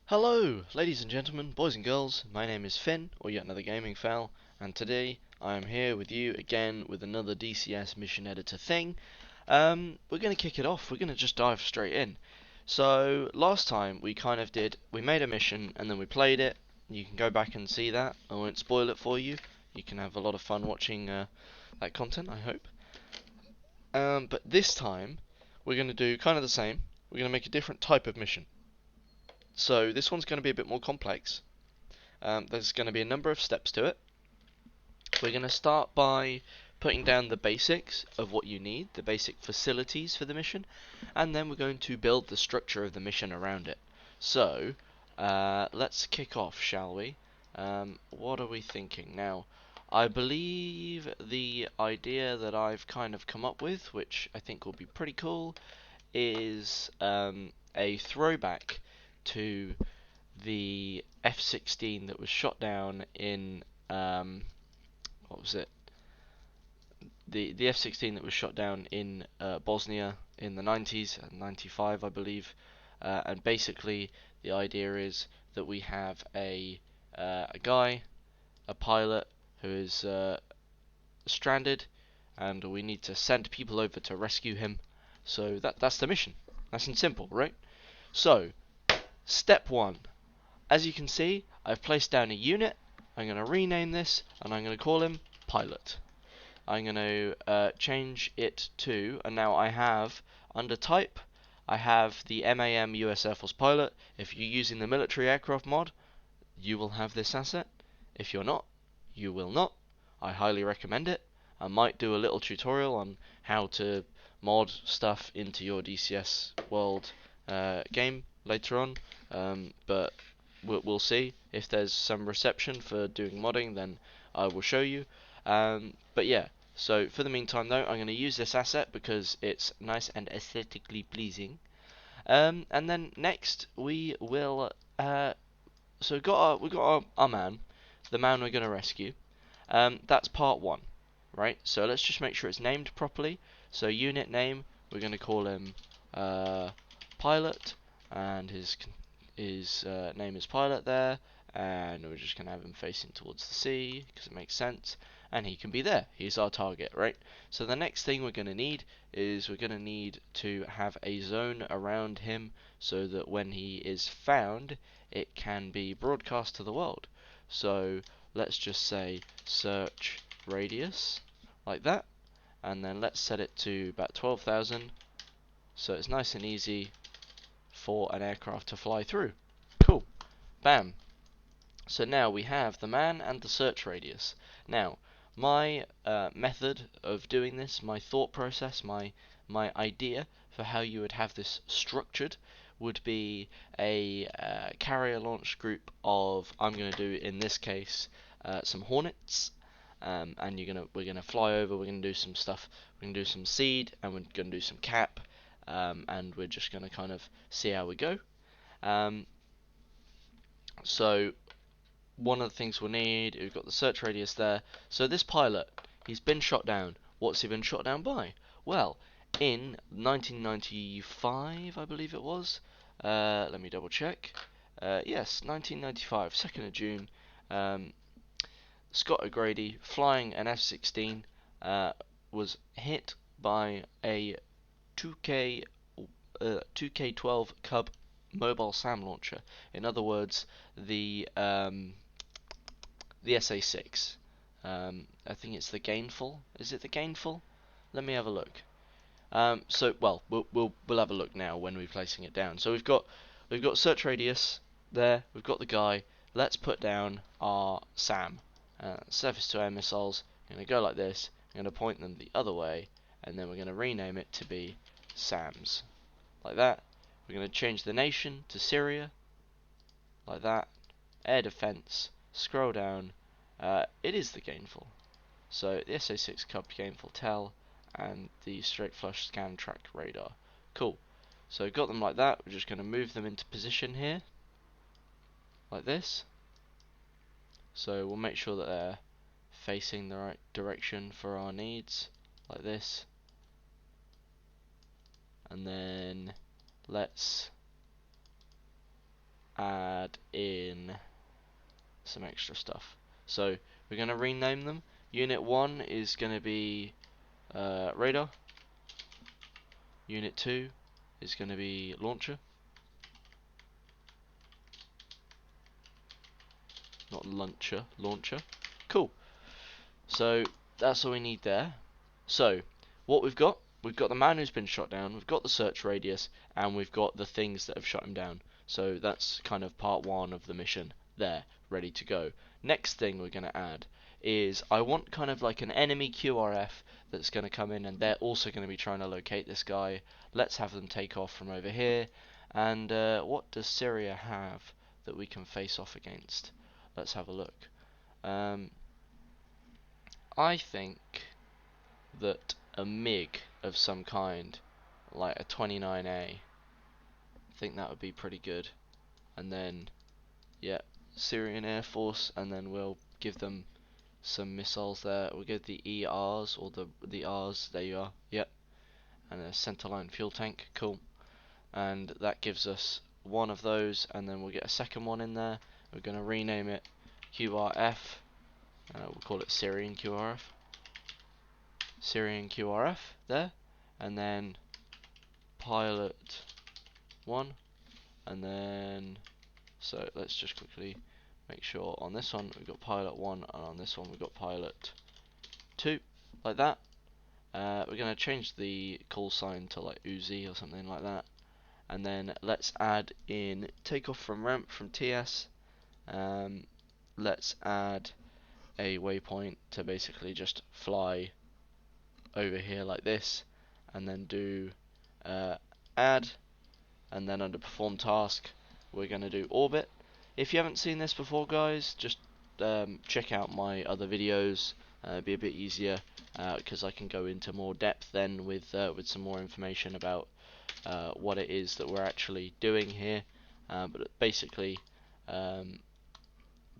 Hello, ladies and gentlemen, boys and girls. My name is Finn, or yet another gaming fowl, and today I am here with you again with another DCS mission editor thing. We're going to kick it off. We're going to just dive straight in. So last time we made a mission and then we played it. You can go back and see that. I won't spoil it for you. You can have a lot of fun watching that content, I hope. But this time we're going to do kind of the same. We're going to make a different type of mission. So this one's going to be a bit more complex. There's going to be a number of steps to it. We're going to start by putting down the basics of what you need, the basic facilities for the mission, and then we're going to build the structure of the mission around it. So, let's kick off, shall we? What are we thinking now? I believe the idea that I've kind of come up with, which I think will be pretty cool, is a throwback to the F-16 that was shot down in what was it? The F-16 that was shot down in Bosnia in the 90s, 95 I believe, and basically the idea is that we have a guy, a pilot who is stranded, and we need to send people over to rescue him. So that's the mission. Nice and simple, right? So, step one. As you can see, I've placed down a unit. I'm going to rename this, and I'm going to call him Pilot. I'm going to change it to, and now I have, under type, I have the MAM US Air Force Pilot. If you're using the military aircraft mod, you will have this asset. If you're not, you will not. I highly recommend it. I might do a little tutorial on how to mod stuff into your DCS world game later on, but we'll see. If there's some reception for doing modding, then I will show you. But yeah, so for the meantime though, I'm going to use this asset because it's nice and aesthetically pleasing. And then next we will so we got our man, the man we're going to rescue. That's part one, right? So let's just make sure it's named properly. So unit name, we're going to call him Pilot, and his name is Pilot there, and we're just going to have him facing towards the sea because it makes sense, and he can be there. He's our target, right? So the next thing we're going to need is we're going to need to have a zone around him so that when he is found, it can be broadcast to the world. So let's just say search radius like that, and then let's set it to about 12,000 so it's nice and easy for an aircraft to fly through. Cool. Bam. So now we have the man and the search radius. Now, my method of doing this, my thought process, my idea for how you would have this structured would be a carrier launch group of, I'm going to do in this case some Hornets, and we're gonna fly over. We're gonna do some stuff. We're gonna do some seed, and we're gonna do some cap, and we're just gonna kind of see how we go. Um, so one of the things we'll need, we've got the search radius there. So this pilot, he's been shot down. What's he been shot down by? Well, in 1995, I believe it was. Let me double check. Yes, 1995, 2nd of June. Scott O'Grady, flying an F-16, was hit by a 2K12 Cub mobile SAM launcher. In other words, the SA6. I think it's the Gainful. Is it the Gainful? Let me have a look. We'll have a look now when we're placing it down. So we've got search radius there. We've got the guy. Let's put down our SAM. Surface to air missiles. I'm going to go like this. I'm going to point them the other way, and then we're going to rename it to be SAMs, like that. We're going to change the nation to Syria, like that. Air defense. Scroll down. It is the Gainful. So the SA6 Cub Gainful Tel and the straight flush scan track radar. Cool. So got them like that. We're just going to move them into position here, like this. So we'll make sure that they're facing the right direction for our needs, like this. And then let's add in some extra stuff. So we're going to rename them. Unit 1 is going to be radar. Unit 2 is going to be launcher. Not launcher, launcher. Cool. So that's all we need there. So what we've got the man who's been shot down, we've got the search radius, and we've got the things that have shot him down. So that's kind of part 1 of the mission there, ready to go. Next thing we're going to add is I want kind of like an enemy QRF that's going to come in, and they're also going to be trying to locate this guy. Let's have them take off from over here. And what does Syria have that we can face off against? Let's have a look. I think that a MiG of some kind, like a 29A, I think that would be pretty good. And then, yeah, Syrian Air Force, and then we'll give them some missiles there. We'll get the ERs, or the Rs, there you are, yep. And a centerline fuel tank, cool. And that gives us one of those, and then we'll get a second one in there. We're going to rename it QRF, we'll call it Syrian QRF. Syrian QRF there, and then pilot 1, and then so let's just quickly make sure on this one we've got pilot 1, and on this one we've got pilot 2, like that. We're going to change the call sign to like Uzi or something like that, and then let's add in takeoff from ramp from TS. Let's add a waypoint to basically just fly over here like this, and then do add, and then under perform task we're going to do orbit. If you haven't seen this before, guys, just check out my other videos. It'll be a bit easier because I can go into more depth then with some more information about what it is that we're actually doing here. But basically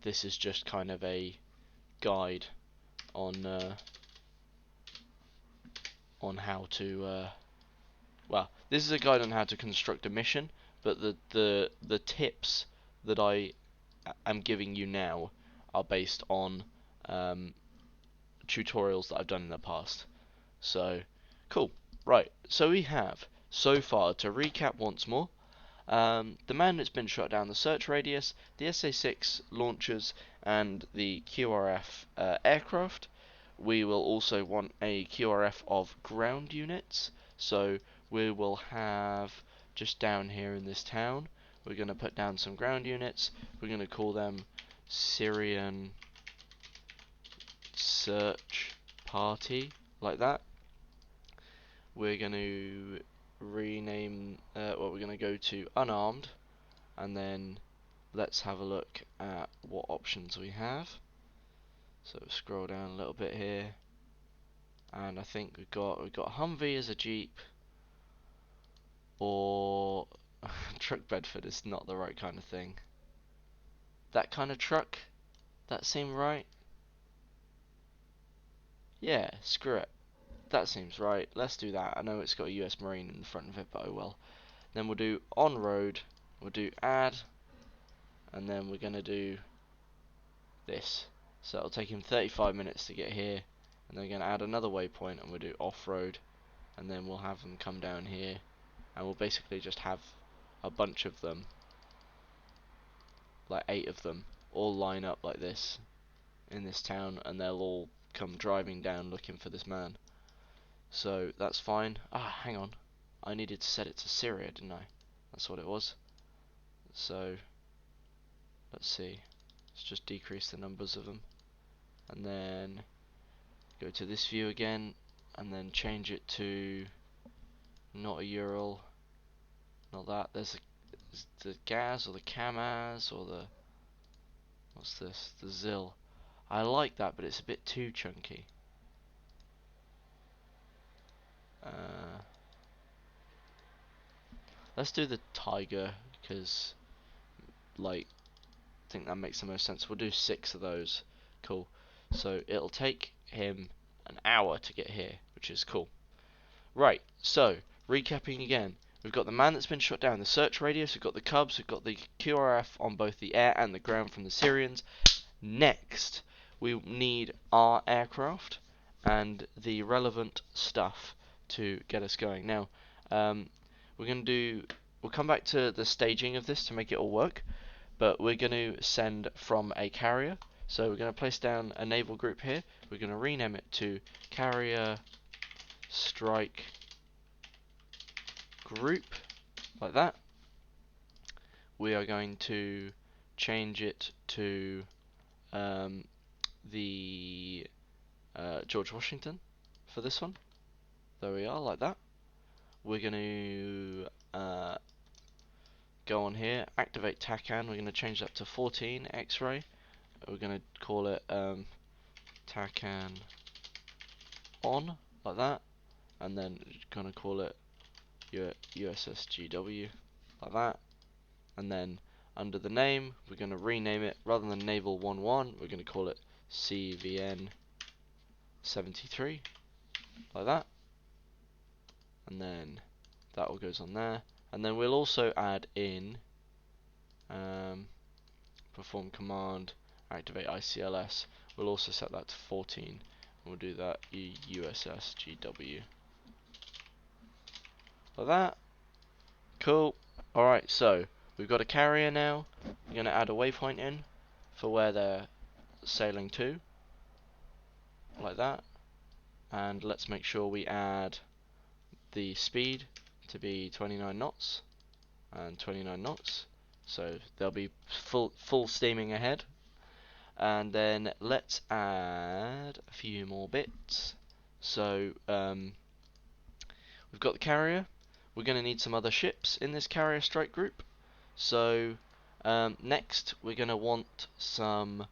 this is just kind of a guide on how to well, this is a guide on how to construct a mission, but the tips that I am giving you now are based on tutorials that I've done in the past. So cool. Right, so we have so far, to recap once more, the man that's been shot down, the search radius, the SA-6 launchers, and the QRF aircraft. We will also want a QRF of ground units, so we will have just down here in this town, we're going to put down some ground units. We're going to call them Syrian Search Party, like that. We're going to rename, well, we're going to go to unarmed, and then let's have a look at what options we have. So scroll down a little bit here, and I think we've got Humvee as a Jeep, or truck Bedford is not the right kind of thing. That kind of truck, that seem right? Yeah, screw it. That seems right. Let's do that. I know it's got a US Marine in the front of it, but oh well. Then we'll do on road, we'll do add, and then we're gonna do this. So it'll take him 35 minutes to get here, and then we're gonna add another waypoint, and we'll do off road, and then we'll have them come down here, and we'll basically just have a bunch of them, like 8 of them, all line up like this in this town, and they'll all come driving down looking for this man. So that's fine. Ah, hang on, I needed to set it to Syria, didn't I? That's what it was. So let's see, let's just decrease the numbers of them, and then go to this view again, and then change it to not a Ural, not that. There's the Gaz or the Kamaz or the, what's this? The Zil. I like that, but it's a bit too chunky. Let's do the Tiger, because like I think that makes the most sense. We'll do 6 of those. Cool. So it'll take him an hour to get here, which is cool. Right, so recapping again, we've got the man that's been shot down, the search radius, we've got the Cubs, we've got the QRF on both the air and the ground from the Syrians. Next, we need our aircraft and the relevant stuff to get us going. Now, we'll come back to the staging of this to make it all work, but we're going to send from a carrier. So we're going to place down a naval group here. We're going to rename it to Carrier Strike Group, like that. We are going to change it to the George Washington for this one. There we are, like that. We're going to go on here, activate TACAN. We're going to change that to 14 X-ray. We're going to call it TACAN on, like that, and then going to call it USSGW, like that. And then under the name, we're going to rename it, rather than Naval 11, we're going to call it CVN 73, like that. And then that all goes on there. And then we'll also add in perform command, activate ICLS. We'll also set that to 14. And we'll do that USSGW, like that. Cool. Alright, so we've got a carrier now. We're going to add a waypoint in for where they're sailing to, like that. And let's make sure we add the speed to be 29 knots and 29 knots. So they'll be full steaming ahead. And then let's add a few more bits. So we've got the carrier. We're going to need some other ships in this carrier strike group. So next we're going to want some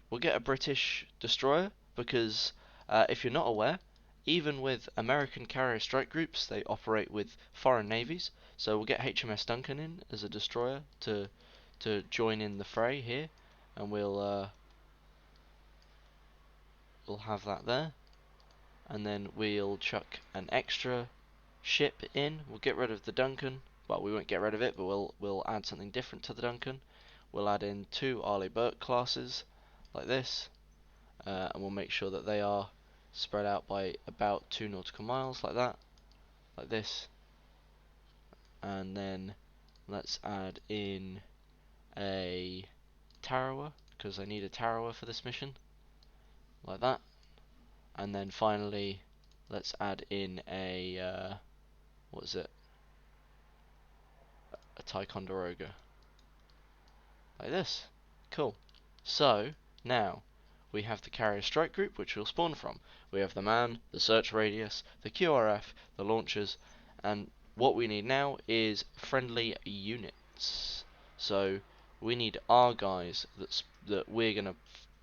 we'll get a British destroyer, because if you're not aware, even with American carrier strike groups, they operate with foreign navies. So we'll get HMS Duncan in as a destroyer to join in the fray here, and we'll have that there. And then we'll chuck an extra ship in. We'll get rid of the Duncan. Well, we won't get rid of it, but we'll add something different to the Duncan. We'll add in 2 Arleigh Burke classes, like this, and we'll make sure that they are spread out by about 2 nautical miles, like that, like this. And then let's add in a Tarawa, because I need a Tarawa for this mission, like that. And then finally, let's add in a what is it? A Ticonderoga, like this. Cool. So now we have the carrier strike group, which we'll spawn from. We have the man, the search radius, the QRF, the launchers, and what we need now is friendly units. So we need our guys that we're gonna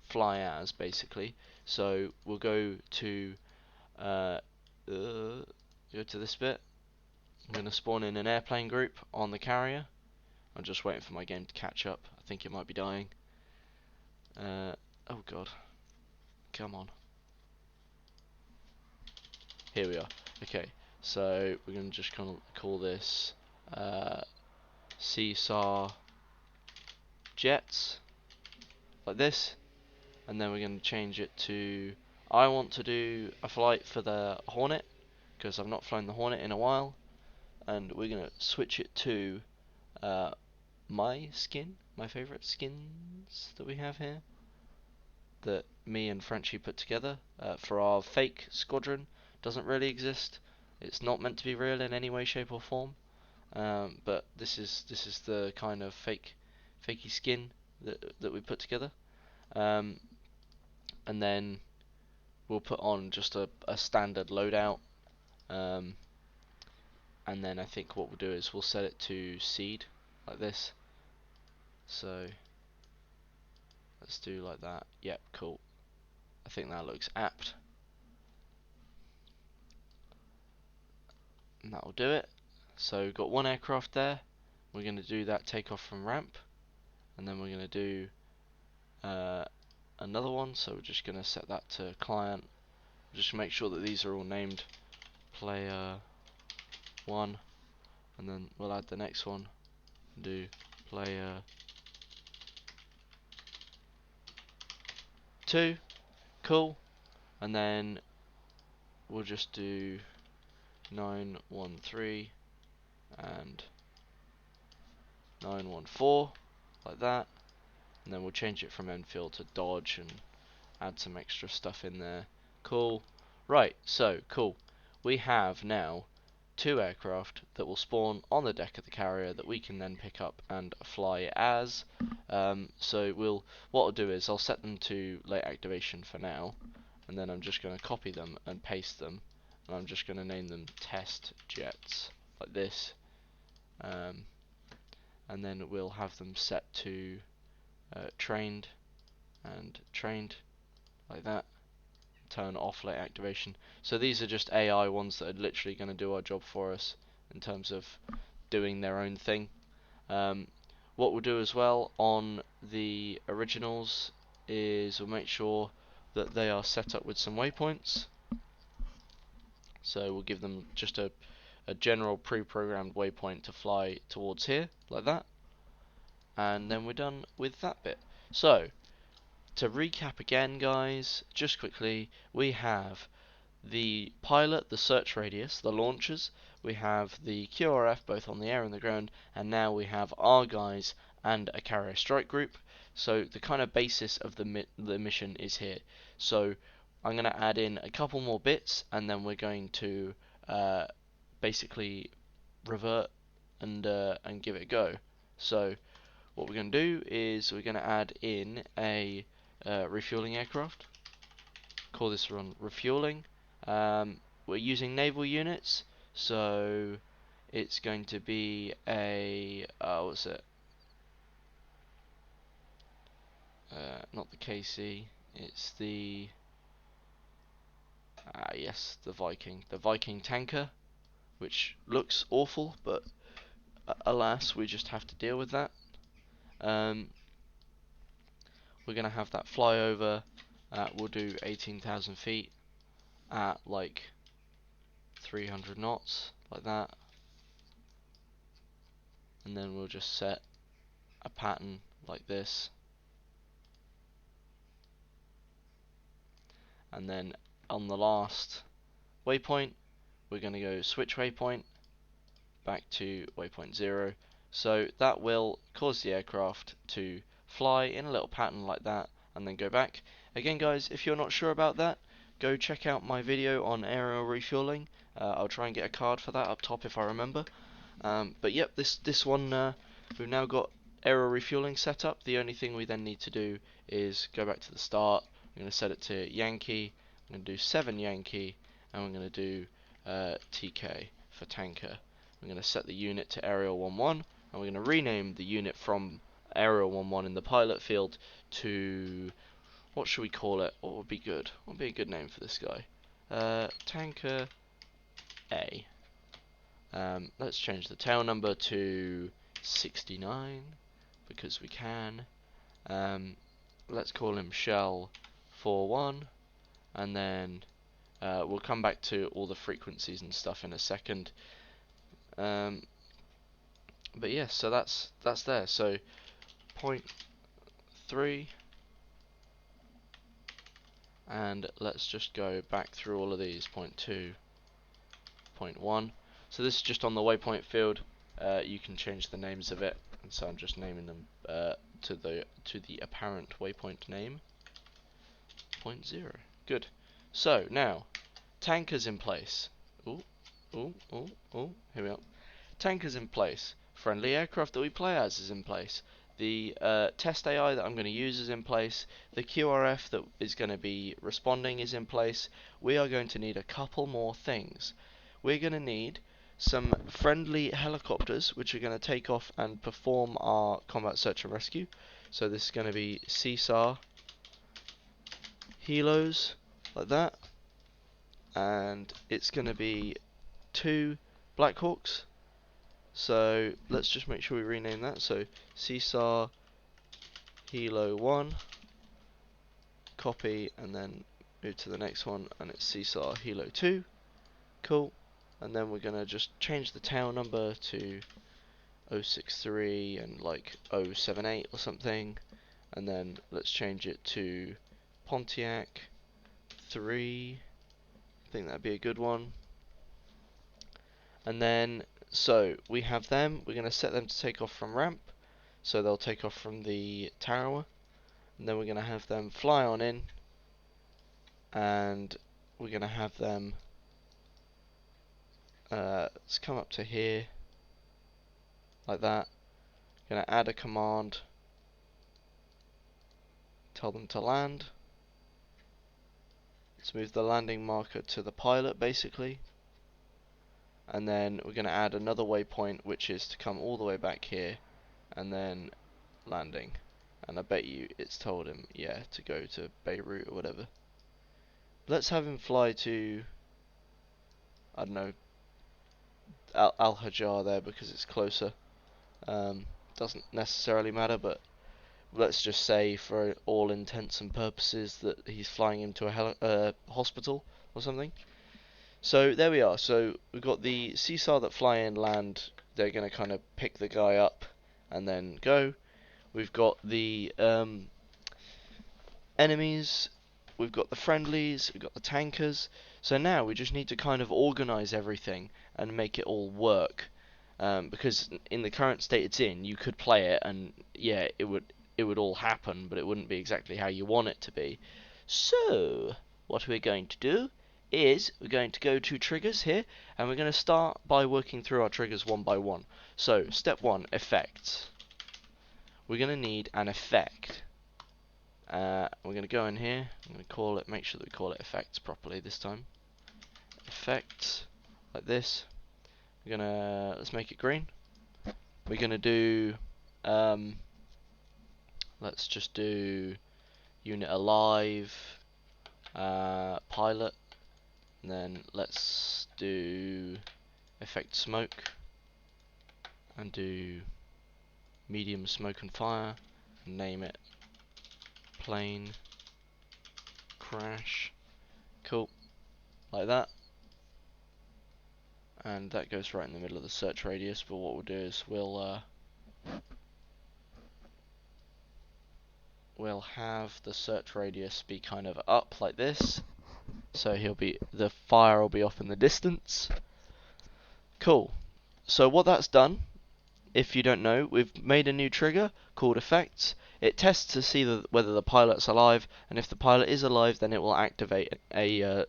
fly as, basically. So we'll go to this bit. I'm gonna spawn in an airplane group on the carrier. I'm just waiting for my game to catch up. I think it might be dying. Oh god. Come on. Here we are. Okay, so we're going to just kind of call this Seesaw Jets, like this. And then we're going to change it to, I want to do a flight for the Hornet, because I've not flown the Hornet in a while. And we're going to switch it to my favourite skins that we have here, that me and Frenchie put together for our fake squadron. Doesn't really exist. It's not meant to be real in any way, shape or form. But this is the kind of fakey skin that we put together. And then we'll put on just a standard loadout. And then I think what we'll do is we'll set it to seed, like this. So let's do like that. Yep, cool. I think that looks apt. And that'll do it. So we've got 1 aircraft there. We're going to do that takeoff from ramp, and then we're going to do another one. So we're just going to set that to client Just make sure that these are all named player 1, and then we'll add the next one, do player 2, cool, and then we'll just do 913 and 914 like that, and then we'll change it from Enfield to Dodge and add some extra stuff in there. Cool. Right, so cool. We have now 2 aircraft that will spawn on the deck of the carrier that we can then pick up and fly as. So what I'll do is I'll set them to late activation for now, and then I'm just going to copy them and paste them, and I'm just going to name them test jets like this, and then we'll have them set to trained and trained like that. Turn off late activation. So these are just AI ones that are literally going to do our job for us in terms of doing their own thing. What we'll do as well on the originals is we'll make sure that they are set up with some waypoints. So we'll give them just a general pre-programmed waypoint to fly towards here, like that. And then we're done with that bit. So, to recap again, guys, just quickly, we have the pilot, the search radius, the launchers, we have the QRF both on the air and the ground, and now we have our guys and a carrier strike group. So the kind of basis of the mission is here. So I'm going to add in a couple more bits, and then we're going to basically revert and give it a go. So what we're going to do is we're going to add in a refueling aircraft. Call this run refueling. We're using naval units, so it's going to be a what's it? Not the KC. It's the yes, the Viking tanker, which looks awful, but alas, we just have to deal with that. We're gonna have that fly over. We'll do 18,000 feet at like 300 knots, like that, and then we'll just set a pattern like this, and then on the last waypoint we're going to go switch waypoint back to waypoint 0, so that will cause the aircraft to fly in a little pattern like that and then go back. Again, guys, if you're not sure about that, go check out my video on aerial refueling. I'll try and get a card for that up top if I remember. But yep, this one we've now got aerial refueling set up. The only thing we then need to do is go back to the start. I'm going to set it to Yankee. I'm going to do 7 Yankee, and we're going to do TK for tanker. I'm going to set the unit to aerial 11, and we're going to rename the unit from aerial 11 in the pilot field to, what should we call it? What would be good? What would be a good name for this guy? Tanker A. Let's change the tail number to 69 because we can. Let's call him Shell 41, and then we'll come back to all the frequencies and stuff in a second. But yeah, so that's there. So 0.3, and let's just go back through all of these. 0.2, 0.1. So this is just on the waypoint field. You can change the names of it, and so I'm just naming them to the apparent waypoint name. 0.0. Good. So now, tankers in place. Ooh, here we are. Tankers in place. Friendly aircraft that we play as is in place. The test AI that I'm going to use is in place. The QRF that is going to be responding is in place. We are going to need a couple more things. We're going to need some friendly helicopters which are going to take off and perform our combat search and rescue. So this is going to be CSAR helos, like that, and it's going to be 2 Black Hawks. So let's just make sure we rename that. So CSAR Helo 1, copy, and then move to the next one, and it's Seesaw Helo 2. Cool. And then we're gonna just change the tail number to 063 and like 078 or something, and then let's change it to Pontiac 3. I think that'd be a good one. And then, so we have them, we're going to set them to take off from ramp, so they'll take off from the tower, and then we're going to have them fly on in, and we're going to have them, let's come up to here, like that. Going to add a command, tell them to land. Let's move the landing marker to the pilot basically, and then we're going to add another waypoint, which is to come all the way back here and then landing. And I bet you it's told him, yeah, to go to Beirut or whatever. Let's have him fly to, I don't know, Al-Hajar there because it's closer. Doesn't necessarily matter, but let's just say for all intents and purposes that he's flying him to a hospital or something. So there we are. So we've got the Seesaw that fly in, land. They're going to kind of pick the guy up and then go. We've got the enemies, we've got the friendlies, we've got the tankers. So now we just need to kind of organize everything and make it all work. Because in the current state it's in, you could play it and yeah, it would all happen, but it wouldn't be exactly how you want it to be. So what we're going to do is we're going to go to triggers here, and we're going to start by working through our triggers one by one. So step 1, effects. We're going to need an effect. We're going to go in here, I'm going to call it, make sure that we call it effects properly this time. Effects, like this. We're going to, let's make it green. We're going to do, let's just do unit alive, pilot, and then let's do effect smoke, and do medium smoke and fire, and name it plane crash. Cool, like that. And that goes right in the middle of the search radius, but what we'll do is we'll have the search radius be kind of up like this, so the fire will be off in the distance. Cool. So what that's done, if you don't know, we've made a new trigger called effects. It tests to see whether the pilot's alive, and if the pilot is alive, then it will activate a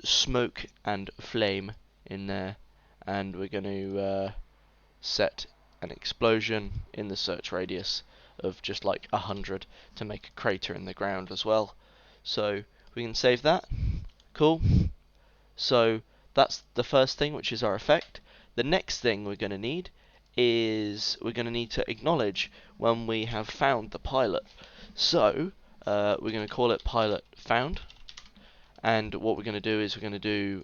smoke and flame in there, and we're going to set an explosion in the search radius of just like 100 to make a crater in the ground as well. So we can save that. Cool. So that's the first thing, which is our effect. The next thing we're going to need is we're going to need to acknowledge when we have found the pilot. So we're going to call it pilot found, and what we're going to do is we're going to do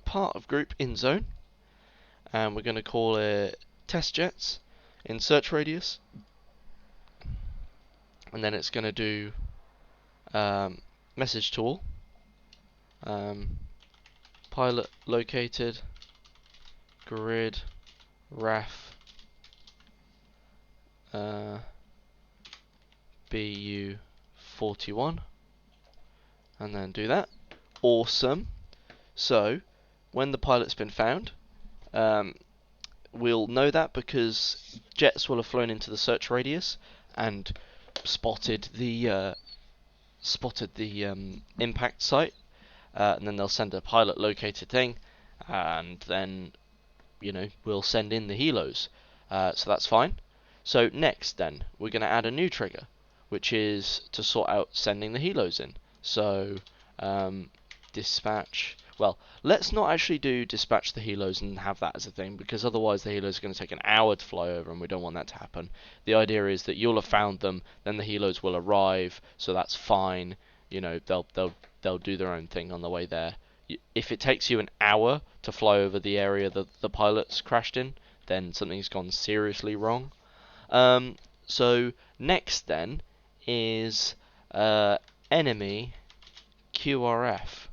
part of group in zone, and we're going to call it test jets in search radius, and then it's going to do message to all, pilot located, grid, RAF, BU41, and then do that. Awesome. So when the pilot's been found, we'll know that because jets will have flown into the search radius and spotted the impact site, and then they'll send a pilot located thing, and then we'll send in the helos. So that's fine. So next then we're going to add a new trigger, which is to sort out sending the helos in. So dispatch, well, let's not actually do dispatch the helos and have that as a thing, because otherwise the helos are going to take an hour to fly over and we don't want that to happen. The idea is that you'll have found them, then the helos will arrive, so that's fine. They'll do their own thing on the way there. If it takes you an hour to fly over the area that the pilot's crashed in, then something's gone seriously wrong. So next then is enemy QRF,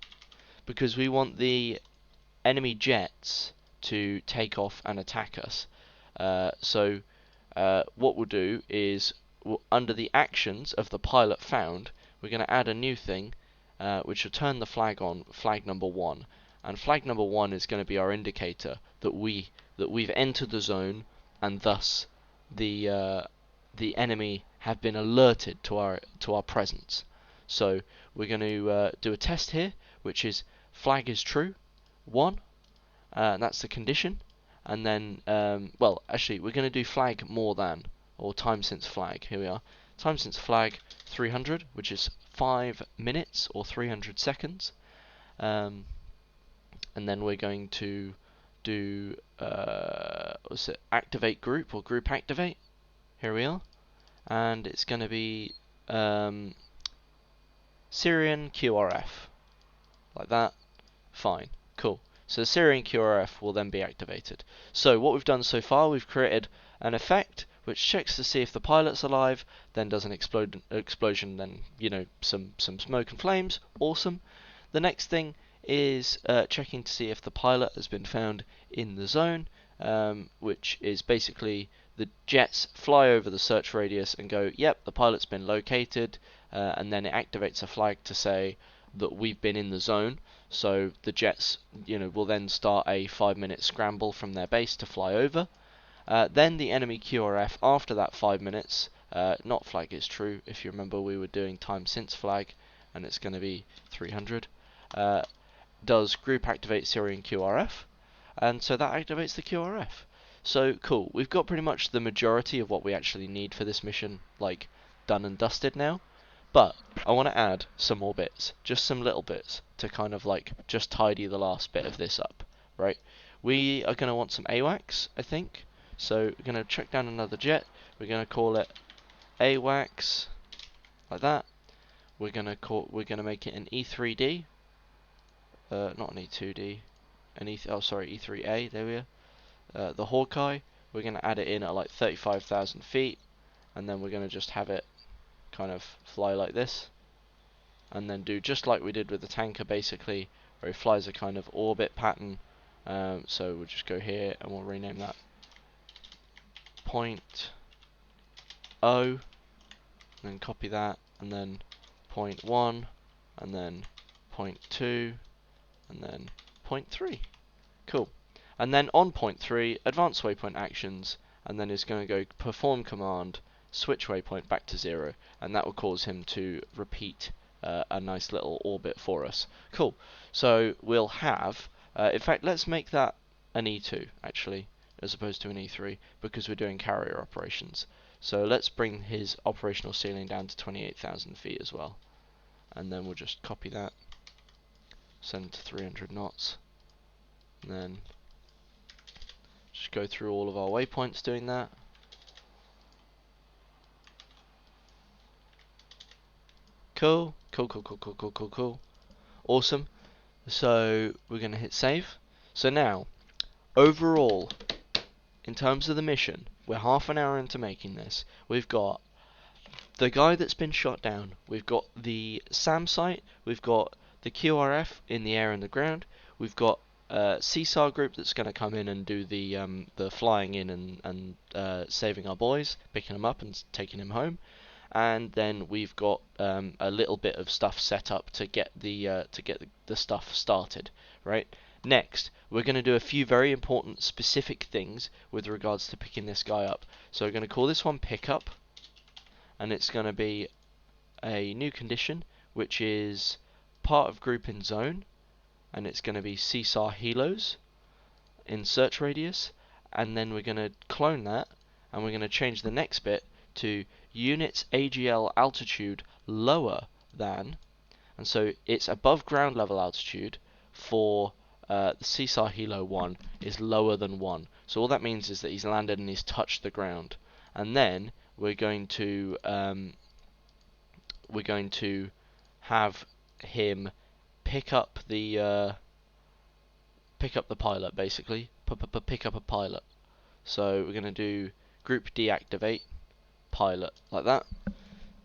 because we want the enemy jets to take off and attack us. What we'll do is, under the actions of the pilot found, we're going to add a new thing, which will turn the flag on, flag number 1. And flag number 1 is going to be our indicator that we've entered the zone, and thus the enemy have been alerted to our presence. So we're going to do a test here, which is flag is true 1, and that's the condition. And then, well, actually, we're going to do flag more than, or time since flag. Here we are. Time since flag 300, which is 5 minutes or 300 seconds. And then we're going to do, what's it, activate group, or group activate. Here we are. And it's going to be Syrian QRF. Like that. Fine. Cool. So the Syrian QRF will then be activated. So what we've done so far, we've created an effect which checks to see if the pilot's alive, then does an explosion, then, you know, some smoke and flames. Awesome. The next thing is checking to see if the pilot has been found in the zone, which is basically the jets fly over the search radius and go, yep, the pilot's been located, and then it activates a flag to say that we've been in the zone. So the jets, you know, will then start a 5-minute scramble from their base to fly over. Then the enemy QRF, after that 5 minutes, not flag is true. If you remember, we were doing time since flag, and it's going to be 300. Does group activate Syrian QRF, and so that activates the QRF. So cool. We've got pretty much the majority of what we actually need for this mission, like, done and dusted now. But I want to add some more bits, just some little bits, to kind of like just tidy the last bit of this up, right? We are going to want some AWACS, I think. So we're going to check down another jet. We're going to call it AWACS, like that. We're going to make it an E3D, not an E2D, an E3A. There we are. The Hawkeye. We're going to add it in at like 35,000 feet, and then we're going to just have it kind of fly like this, and then do just like we did with the tanker, basically, where it flies a kind of orbit pattern. So we'll just go here and we'll rename that point O, and then copy that, and then point 1, and then point 2, and then point 3. Cool. And then on point 3, advanced waypoint actions, and then it's going to go perform command, switch waypoint back to 0, and that will cause him to repeat a nice little orbit for us. Cool. So we'll have, in fact, let's make that an E2 actually, as opposed to an E3, because we're doing carrier operations. So let's bring his operational ceiling down to 28,000 feet as well, and then we'll just copy that, send to 300 knots, and then just go through all of our waypoints doing that. Cool. Awesome. So we're going to hit save. So now, overall, in terms of the mission, we're half an hour into making this. We've got the guy that's been shot down. We've got the SAM site. We've got the QRF in the air and the ground. We've got CSAR group that's going to come in and do the flying in and saving our boys, picking them up and taking him home. And then we've got a little bit of stuff set up to get the stuff started, right? Next, we're going to do a few very important specific things with regards to picking this guy up. So we're going to call this one pickup, and it's going to be a new condition, which is part of group in zone, and it's going to be CSAR helos in search radius, and then we're going to clone that, and we're going to change the next bit to units AGL altitude lower than, and so it's above ground level altitude for the CSAR Helo 1 is lower than 1. So all that means is that he's landed and he's touched the ground. And then we're going to have him pick up the pilot, basically. Pick up a pilot. So we're going to do group deactivate pilot, like that.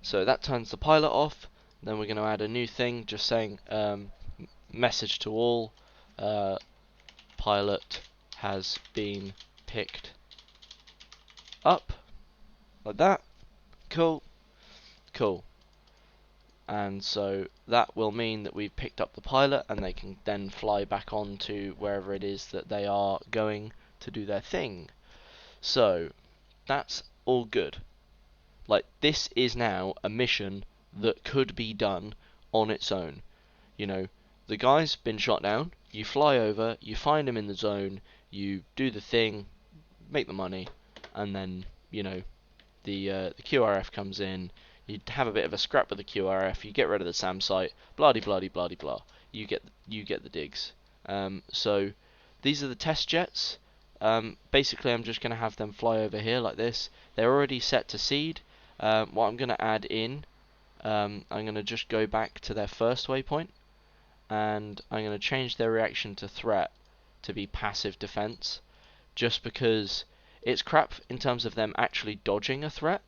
So that turns the pilot off. Then we're going to add a new thing just saying message to all, pilot has been picked up, like that. Cool. And so that will mean that we've picked up the pilot, and they can then fly back on to wherever it is that they are going to do their thing. So that's all good. Like, this is now a mission that could be done on its own. You know, the guy's been shot down, you fly over, you find him in the zone, you do the thing, make the money, and then, you know, the QRF comes in, you have a bit of a scrap with the QRF, you get rid of the SAM site, blah de blah de blah de blah. You get the digs. So these are the test jets. Basically, I'm just going to have them fly over here like this. They're already set to seed. What I'm going to add in, I'm going to just go back to their first waypoint, and I'm going to change their reaction to threat to be passive defense, just because it's crap in terms of them actually dodging a threat,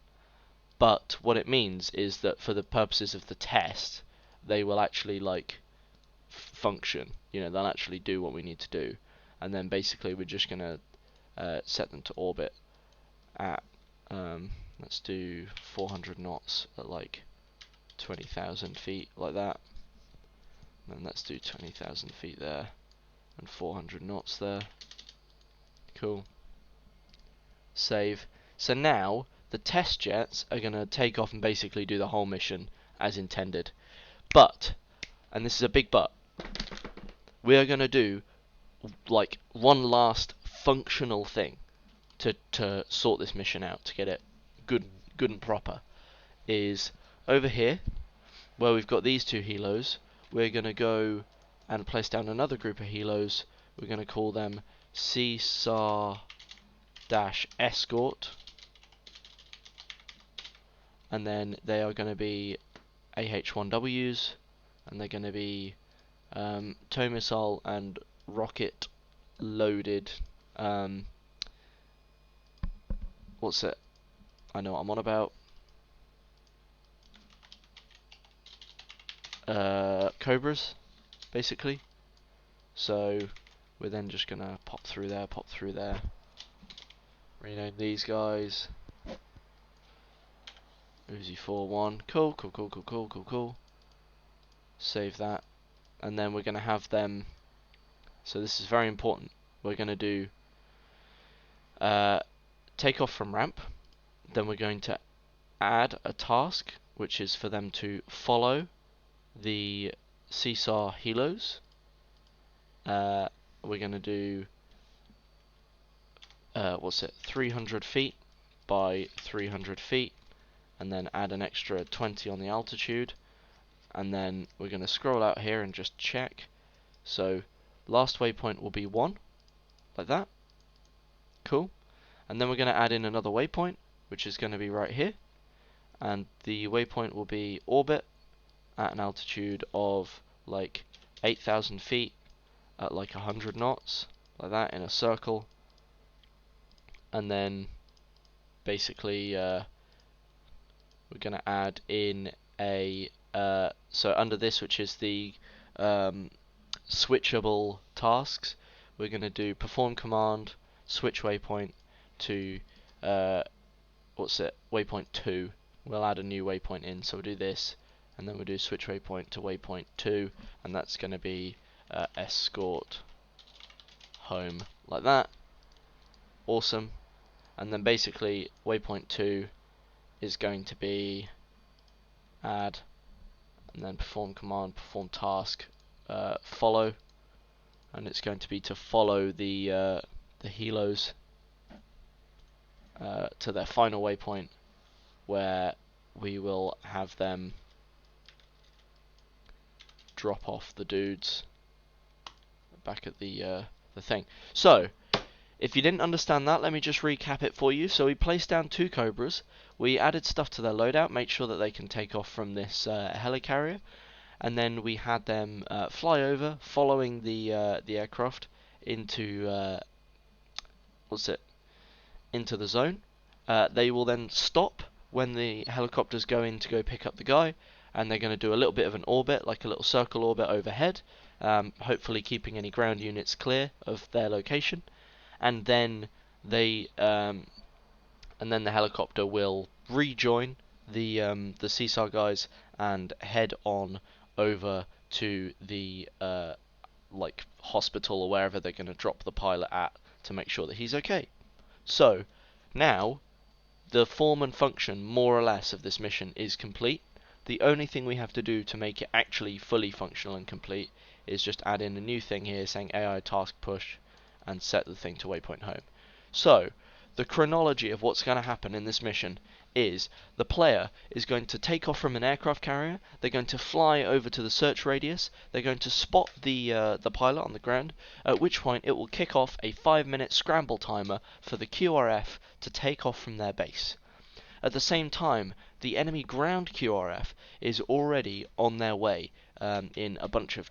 but what it means is that for the purposes of the test, they will actually like function. You know, they'll actually do what we need to do, and then basically we're just going to set them to orbit at let's do 400 knots at like 20,000 feet, like that. And then let's do 20,000 feet there and 400 knots there. Cool. Save. So now the test jets are going to take off and basically do the whole mission as intended. But, and this is a big but, we are going to do like one last functional thing to sort this mission out, to get it good and proper, is over here where we've got these two helos. We're going to go and place down another group of helos. We're going to call them CSAR-escort, and then they are going to be AH-1Ws, and they're going to be tow missile and rocket loaded. What's it? I know what I'm on about. Cobras, basically. So we're then just gonna pop through there, rename these guys Uzi 4-1. Cool. Save that, and then we're gonna have them. So this is very important. We're gonna do take off from ramp. Then we're going to add a task, which is for them to follow the CSAR helos. We're going to do 300 feet by 300 feet, and then add an extra 20 on the altitude, and then we're going to scroll out here and just check. So last waypoint will be 1, like that. Cool. And then we're going to add in another waypoint, which is going to be right here, and the waypoint will be orbit at an altitude of like 8,000 feet at like 100 knots, like that, in a circle. And then basically we're going to add in a so under this, which is the switchable tasks, we're going to do perform command switch waypoint to waypoint 2. We'll add a new waypoint in, so we'll do this, and then we'll do switch waypoint to waypoint 2, and that's going to be escort home, like that. Awesome. And then basically waypoint 2 is going to be add, and then perform command, perform task, follow, and it's going to be to follow the helos to their final waypoint, where we will have them drop off the dudes back at the thing. So if you didn't understand that, let me just recap it for you. So we placed down 2 Cobras, we added stuff to their loadout, made sure that they can take off from this helicarrier, and then we had them fly over, following the aircraft into into the zone, They will then stop when the helicopters go in to go pick up the guy, and they're going to do a little bit of an orbit, like a little circle orbit overhead, hopefully keeping any ground units clear of their location, and then they the helicopter will rejoin the CSAR guys and head on over to the like hospital or wherever they're going to drop the pilot at to make sure that he's okay. So now the form and function, more or less, of this mission is complete. The only thing we have to do to make it actually fully functional and complete is just add in a new thing here saying AI task push and set the thing to waypoint home. So the chronology of what's going to happen in this mission is the player is going to take off from an aircraft carrier, they're going to fly over to the search radius, they're going to spot the pilot on the ground, at which point it will kick off a 5-minute scramble timer for the QRF to take off from their base. At the same time, the enemy ground QRF is already on their way in a bunch of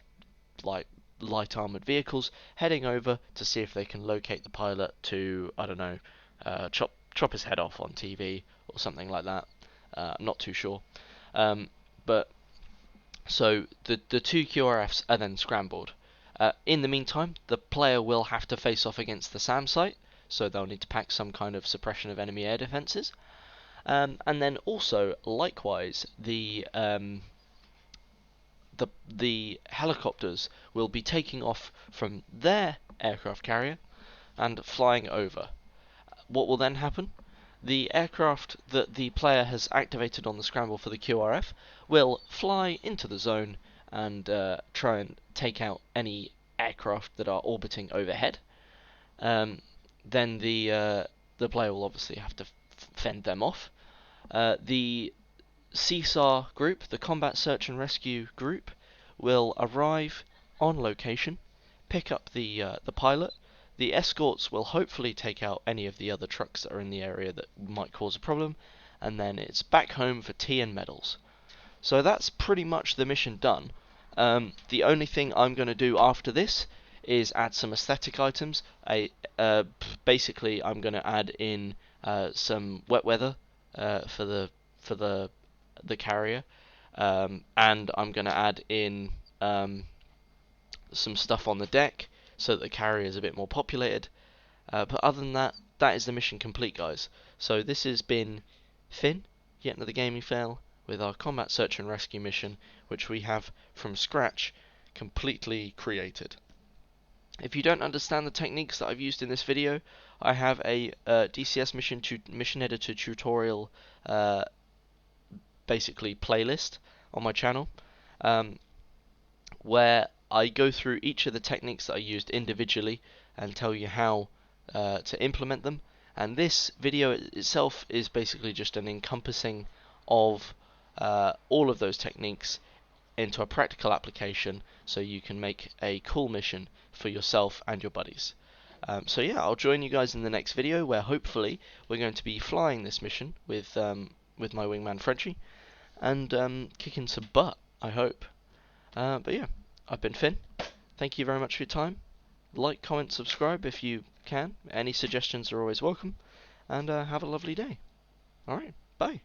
light armored vehicles, heading over to see if they can locate the pilot to, I don't know, chop his head off on TV or something like that. I'm not too sure. But so the two QRFs are then scrambled. In the meantime, the player will have to face off against the SAM site, so they'll need to pack some kind of suppression of enemy air defenses. And then also, likewise, the helicopters will be taking off from their aircraft carrier and flying over. What will then happen? The aircraft that the player has activated on the scramble for the QRF will fly into the zone and try and take out any aircraft that are orbiting overhead. Then the player will obviously have to fend them off. The CSAR group, the Combat Search and Rescue group, will arrive on location, pick up the pilot. The escorts will hopefully take out any of the other trucks that are in the area that might cause a problem, and then it's back home for tea and medals. So that's pretty much the mission done. The only thing I'm going to do after this is add some aesthetic items. Basically, I'm going to add in some wet weather for the carrier, and I'm going to add in some stuff on the deck so that the carrier is a bit more populated. But other than that, that is the mission complete, guys. So this has been Finn, yet another gaming fail, with our Combat Search and Rescue mission, which we have from scratch completely created. If you don't understand the techniques that I've used in this video, I have a DCS mission editor tutorial basically playlist on my channel, where I go through each of the techniques that I used individually and tell you how to implement them. And this video itself is basically just an encompassing of all of those techniques into a practical application, so you can make a cool mission for yourself and your buddies. So yeah, I'll join you guys in the next video, where hopefully we're going to be flying this mission with my wingman Frenchie, and kicking some butt, I hope. But yeah, I've been Finn. Thank you very much for your time. Like, comment, subscribe if you can. Any suggestions are always welcome. And have a lovely day. Alright, bye.